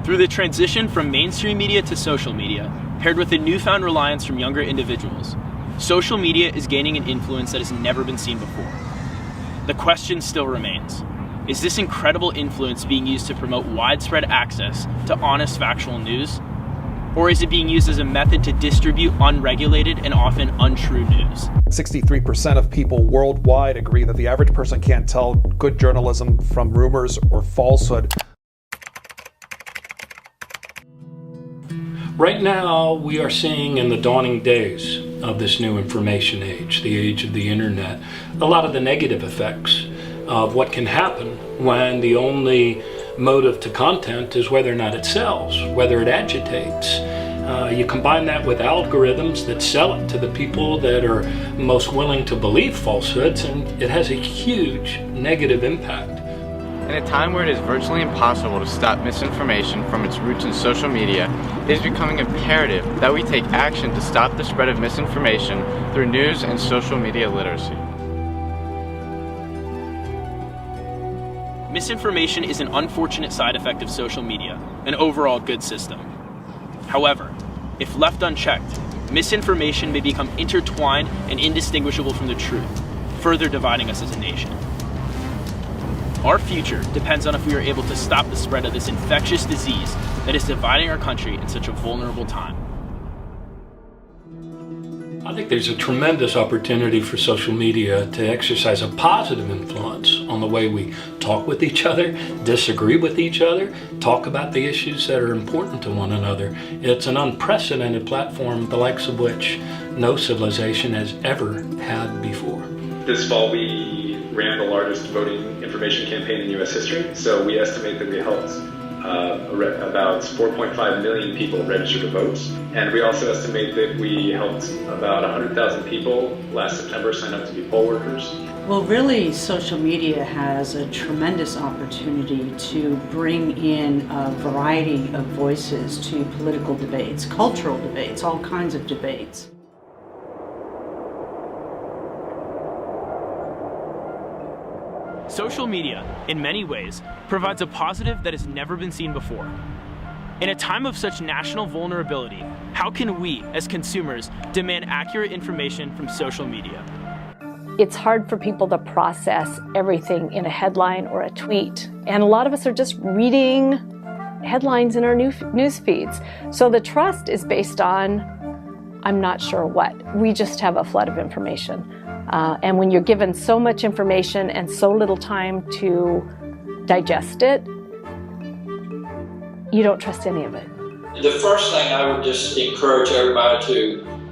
Through the transition from mainstream media to social media, paired with a newfound reliance from younger individuals, social media is gaining an influence that has never been seen before. The question still remains: is this incredible influence being used to promote widespread access to honest, factual news? Or is it being used as a method to distribute unregulated and often untrue news? 63% of people worldwide agree that the average person can't tell good journalism from rumors or falsehood. Right now, we are seeing in the dawning days of this new information age, the age of the internet, a lot of the negative effects of what can happen when the only motive to content is whether or not it sells, whether it agitates. You combine that with algorithms that sell it to the people that are most willing to believe falsehoods, and it has a huge negative impact. In a time where it is virtually impossible to stop misinformation from its roots in social media, it is becoming imperative that we take action to stop the spread of misinformation through news and social media literacy. Misinformation is an unfortunate side effect of social media, an overall good system. However, if left unchecked, misinformation may become intertwined and indistinguishable from the truth, further dividing us as a nation. Our future depends on if we are able to stop the spread of this infectious disease that is dividing our country in such a vulnerable time. I think there's a tremendous opportunity for social media to exercise a positive influence on the way we talk with each other, disagree with each other, talk about the issues that are important to one another. It's an unprecedented platform, the likes of which no civilization has ever had before. This fall we ran the largest voting information campaign in U.S. history, so we estimate that we helped about 4.5 million people register to vote, and we also estimate that we helped about 100,000 people last September sign up to be poll workers. Well, really, social media has a tremendous opportunity to bring in a variety of voices to political debates, cultural debates, all kinds of debates. Social media, in many ways, provides a positive that has never been seen before. In a time of such national vulnerability, how can we, as consumers, demand accurate information from social media? It's hard for people to process everything in a headline or a tweet. And a lot of us are just reading headlines in our news feeds. So the trust is based on, I'm not sure what. We just have a flood of information. And when you're given so much information and so little time to digest it, you don't trust any of it. The first thing I would just encourage everybody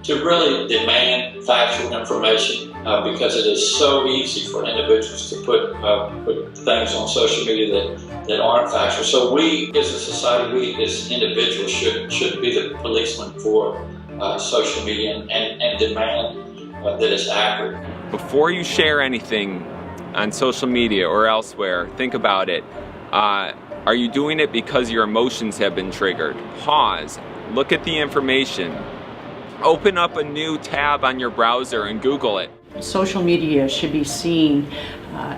to really demand factual information because it is so easy for individuals to put things on social media that aren't factual. So we as a society, we as individuals should be the policemen for social media and demand that it's accurate. Before you share anything on social media or elsewhere, think about it. Are you doing it because your emotions have been triggered? Pause, look at the information. Open up a new tab on your browser and Google it. Social media should be seen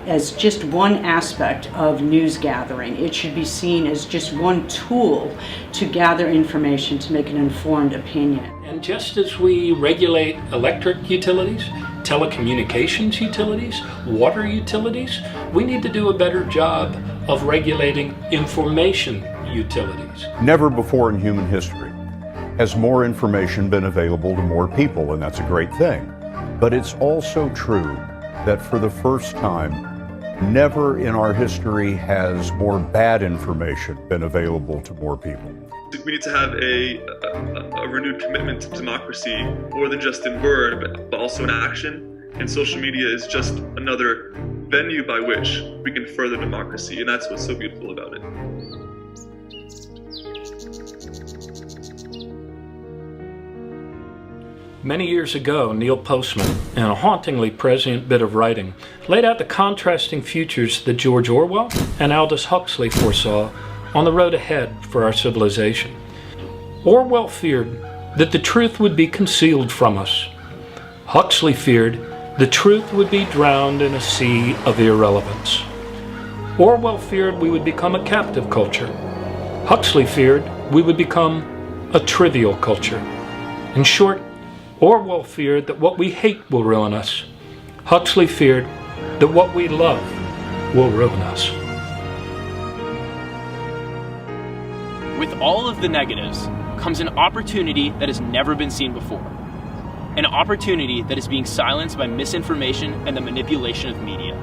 as just one aspect of news gathering. It should be seen as just one tool to gather information to make an informed opinion. And just as we regulate electric utilities, telecommunications utilities, water utilities, we need to do a better job of regulating information utilities. Never before in human history has more information been available to more people, and that's a great thing. But it's also true that for the first time, never in our history has more bad information been available to more people. We need to have a renewed commitment to democracy, more than just in word, but also in action. And social media is just another venue by which we can further democracy, and that's what's so beautiful about it. Many years ago, Neil Postman, in a hauntingly prescient bit of writing, laid out the contrasting futures that George Orwell and Aldous Huxley foresaw on the road ahead for our civilization. Orwell feared that the truth would be concealed from us. Huxley feared the truth would be drowned in a sea of irrelevance. Orwell feared we would become a captive culture. Huxley feared we would become a trivial culture. In short, Orwell feared that what we hate will ruin us. Huxley feared that what we love will ruin us. With all of the negatives comes an opportunity that has never been seen before. An opportunity that is being silenced by misinformation and the manipulation of media.